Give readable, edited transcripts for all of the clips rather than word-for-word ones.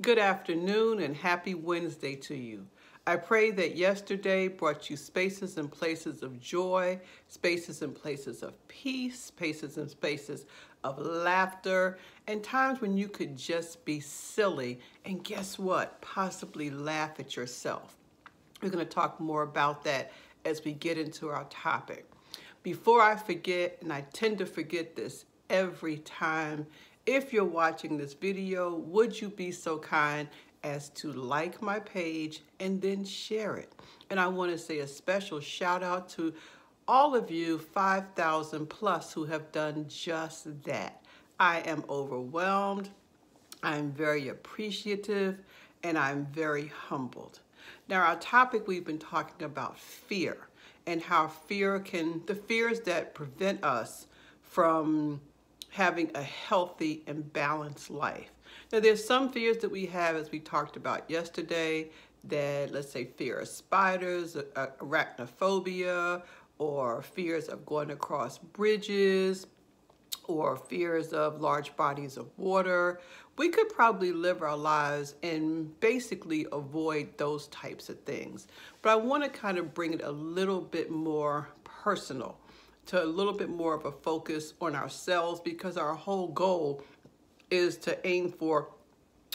Good afternoon and happy Wednesday to you. I pray that yesterday brought you spaces and places of joy, spaces and places of peace, spaces and spaces of laughter, and times when you could just be silly and guess what? Possibly laugh at yourself. We're going to talk more about that as we get into our topic. Before I forget, and I tend to forget this every time, if you're watching this video, would you be so kind as to like my page and then share it? And I want to say a special shout out to all of you 5,000 plus who have done just that. I am overwhelmed, I'm very appreciative, and I'm very humbled. Now, our topic, we've been talking about fear and how the fears that prevent us from having a healthy and balanced life. Now, there's some fears that we have, as we talked about yesterday, that, let's say, fear of spiders, arachnophobia, or fears of going across bridges, or fears of large bodies of water. We could probably live our lives and basically avoid those types of things. But I want to kind of bring it a little bit more personal, to a little bit more of a focus on ourselves, because our whole goal is to aim for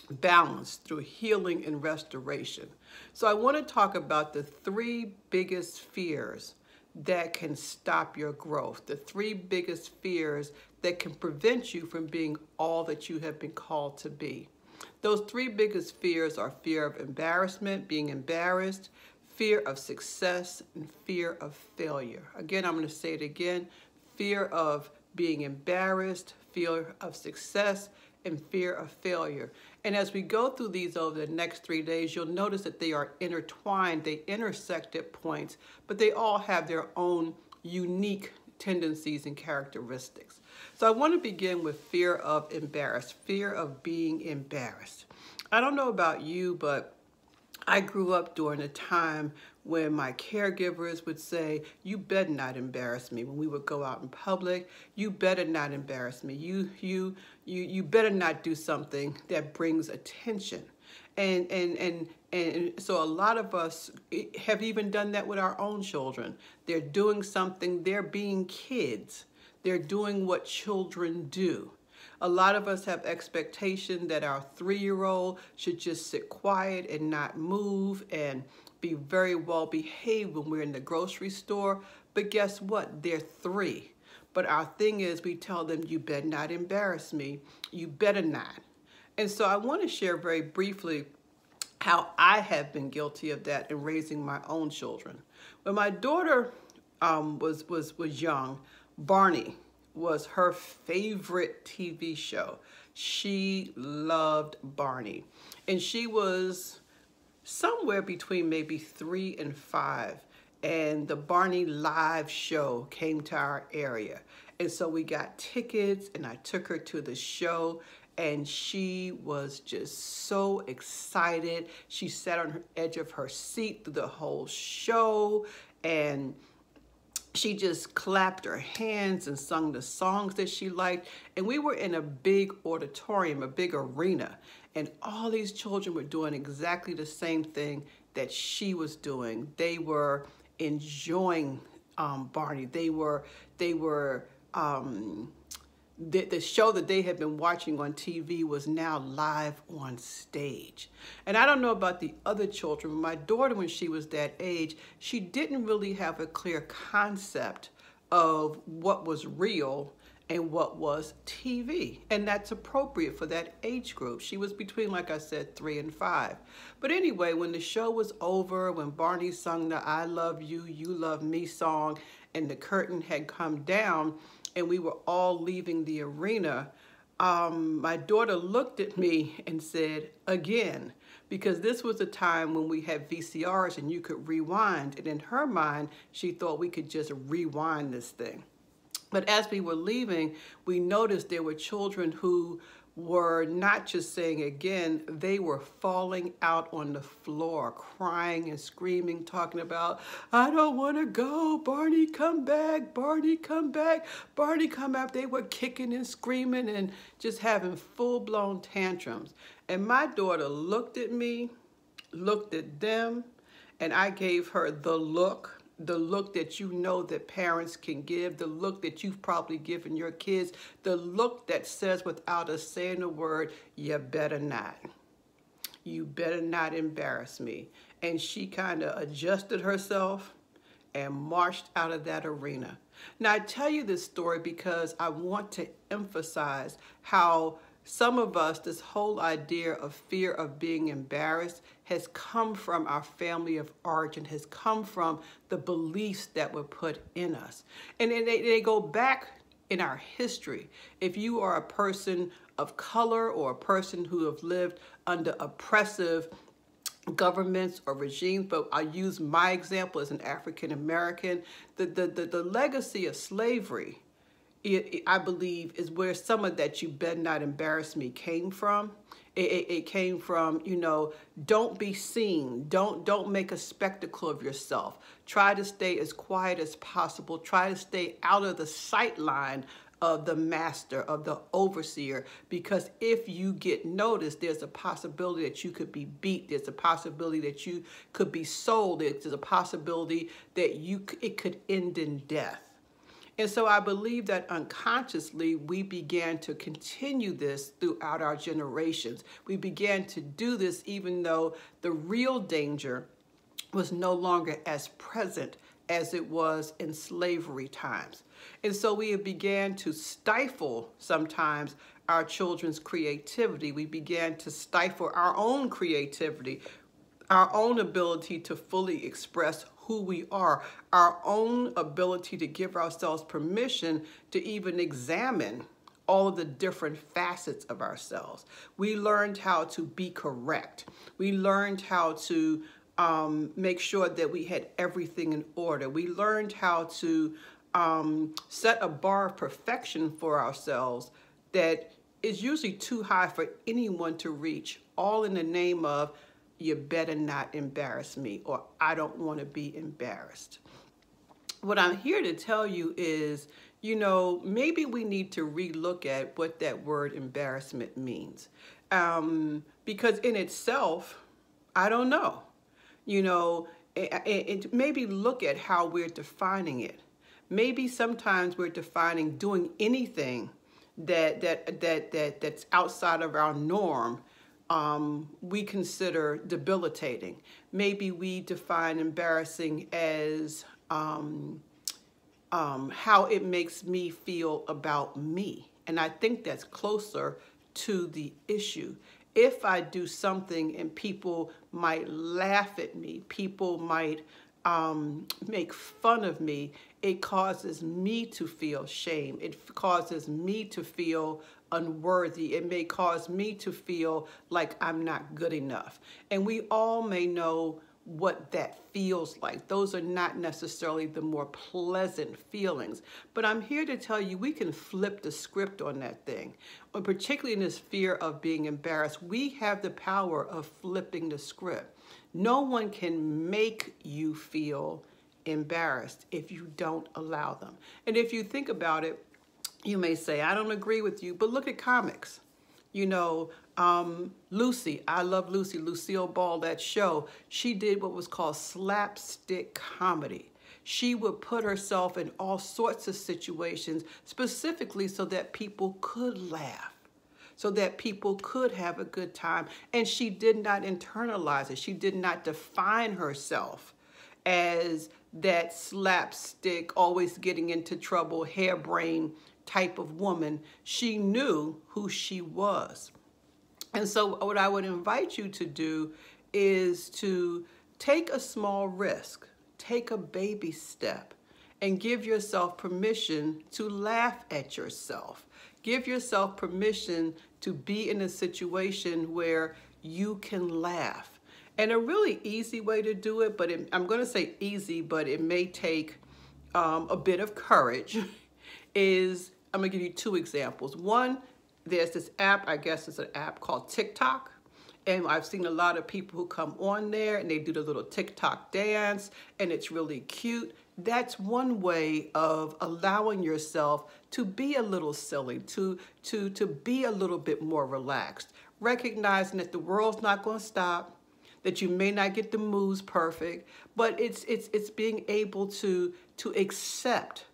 balance through healing and restoration. So I want to talk about the three biggest fears that can stop your growth, the three biggest fears that can prevent you from being all that you have been called to be. Those three biggest fears are fear of embarrassment, being embarrassed, fear of success, and fear of failure. Again, I'm going to say it again: fear of being embarrassed, fear of success, and fear of failure. And as we go through these over the next 3 days, you'll notice that they are intertwined, they intersect at points, but they all have their own unique tendencies and characteristics. So I want to begin with fear of embarrassed, fear of being embarrassed. I don't know about you, but I grew up during a time when my caregivers would say, "You better not embarrass me." When we would go out in public, "You better not embarrass me. You better not do something that brings attention." And so a lot of us have even done that with our own children. They're doing something, they're being kids. They're doing what children do. A lot of us have expectation that our 3-year-old should just sit quiet and not move and be very well behaved when we're in the grocery store. But guess what? They're 3. But our thing is, we tell them, "You better not embarrass me. You better not." And so I want to share very briefly how I have been guilty of that in raising my own children. When my daughter was young, Barney was her favorite TV show. She loved Barney. And she was somewhere between maybe 3 and 5. And the Barney live show came to our area. And so we got tickets and I took her to the show. And she was just so excited. She sat on the edge of her seat through the whole show, and she just clapped her hands and sung the songs that she liked. And we were in a big auditorium, a big arena, and all these children were doing exactly the same thing that she was doing. They were enjoying Barney. The show that they had been watching on TV was now live on stage. And I don't know about the other children. My daughter, when she was that age, she didn't really have a clear concept of what was real and what was TV. And that's appropriate for that age group. She was between, like I said, 3 and 5. But anyway, when the show was over, when Barney sung the "I Love You, You Love Me" song, and the curtain had come down, and we were all leaving the arena, my daughter looked at me and said, "Again," because this was a time when we had VCRs and you could rewind. And in her mind, she thought we could just rewind this thing. But as we were leaving, we noticed there were children who were not just saying again, they were falling out on the floor, crying and screaming, talking about, I don't want to go, Barney, come back, Barney, come back, Barney, come back. They were kicking and screaming and just having full-blown tantrums. And my daughter looked at me, looked at them, and I gave her the look that you know that parents can give, the look that you've probably given your kids, the look that says without us saying a word, you better not. You better not embarrass me. And she kind of adjusted herself and marched out of that arena. Now, I tell you this story because I want to emphasize how some of us, this whole idea of fear of being embarrassed has come from our family of origin, has come from the beliefs that were put in us. And they go back in our history. If you are a person of color or a person who have lived under oppressive governments or regimes, but I use my example as an African American, the legacy of slavery, I believe, is where some of that "you better not embarrass me" came from. It came from, you know, don't be seen. Don't make a spectacle of yourself. Try to stay as quiet as possible. Try to stay out of the sight line of the master, of the overseer, because if you get noticed, there's a possibility that you could be beat. There's a possibility that you could be sold. There's a possibility that it could end in death. And so I believe that unconsciously we began to continue this throughout our generations. We began to do this even though the real danger was no longer as present as it was in slavery times. And so we began to stifle sometimes our children's creativity. We began to stifle our own creativity, our own ability to fully express who we are, our own ability to give ourselves permission to even examine all of the different facets of ourselves. We learned how to be correct. We learned how to make sure that we had everything in order. We learned how to set a bar of perfection for ourselves that is usually too high for anyone to reach, all in the name of, you better not embarrass me, or I don't want to be embarrassed. What I'm here to tell you is, you know, maybe we need to relook at what that word embarrassment means. Because in itself, I don't know. You know, maybe look at how we're defining it. Maybe sometimes we're defining doing anything that's outside of our norm we consider debilitating. Maybe we define embarrassing as how it makes me feel about me. And I think that's closer to the issue. If I do something and people might laugh at me, people might make fun of me, it causes me to feel shame. It causes me to feel unworthy. It may cause me to feel like I'm not good enough. And we all may know what that feels like. Those are not necessarily the more pleasant feelings. But I'm here to tell you we can flip the script on that thing. And particularly in this fear of being embarrassed, we have the power of flipping the script. No one can make you feel embarrassed if you don't allow them. And if you think about it, you may say, I don't agree with you, but look at comics. You know, Lucy, I love Lucy, Lucille Ball, that show, she did what was called slapstick comedy. She would put herself in all sorts of situations specifically so that people could laugh, so that people could have a good time. And she did not internalize it. She did not define herself as that slapstick, always getting into trouble, harebrained type of woman. She knew who she was. And so what I would invite you to do is to take a small risk, take a baby step, and give yourself permission to laugh at yourself. Give yourself permission to be in a situation where you can laugh. And a really easy way to do it, but I'm going to say easy, but it may take a bit of courage, is I'm going to give you two examples. One, there's this app, I guess it's an app called TikTok. And I've seen a lot of people who come on there and they do the little TikTok dance and it's really cute. That's one way of allowing yourself to be a little silly, to be a little bit more relaxed, recognizing that the world's not going to stop, that you may not get the moves perfect, but it's being able to accept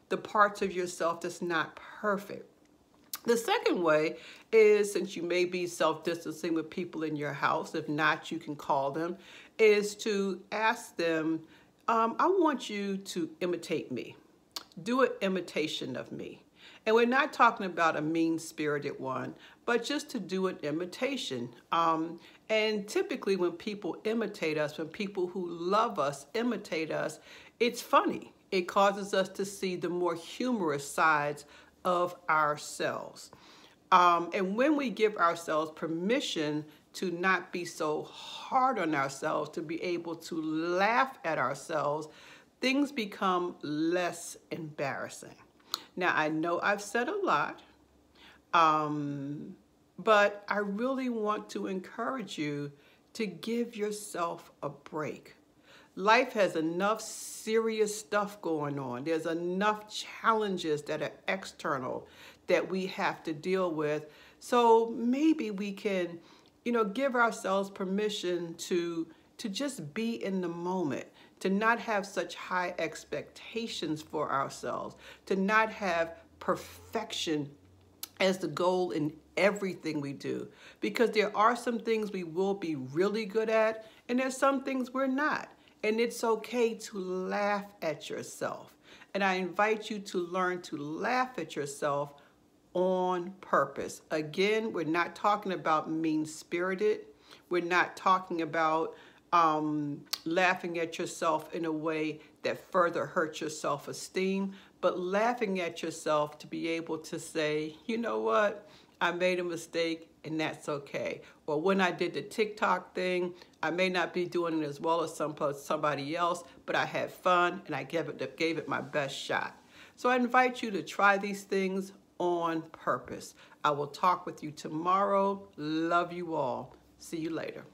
the parts of yourself that's not perfect. The second way is, since you may be self-distancing with people in your house, if not, you can call them, is to ask them, I want you to imitate me. Do an imitation of me. And we're not talking about a mean-spirited one, but just to do an imitation. And typically when people imitate us, when people who love us imitate us, it's funny. It causes us to see the more humorous sides of ourselves. And when we give ourselves permission to not be so hard on ourselves, to be able to laugh at ourselves, things become less embarrassing. Now, I know I've said a lot, but I really want to encourage you to give yourself a break. Life has enough serious stuff going on. There's enough challenges that are external that we have to deal with. So maybe we can, give ourselves permission to just be in the moment, to not have such high expectations for ourselves, to not have perfection as the goal in everything we do. Because there are some things we will be really good at, and there's some things we're not. And it's okay to laugh at yourself. And I invite you to learn to laugh at yourself on purpose. Again, we're not talking about mean-spirited. We're not talking about laughing at yourself in a way that further hurts your self-esteem, but laughing at yourself to be able to say, you know what? I made a mistake and that's okay. Or when I did the TikTok thing, I may not be doing it as well as somebody else, but I had fun and I gave it my best shot. So I invite you to try these things on purpose. I will talk with you tomorrow. Love you all. See you later.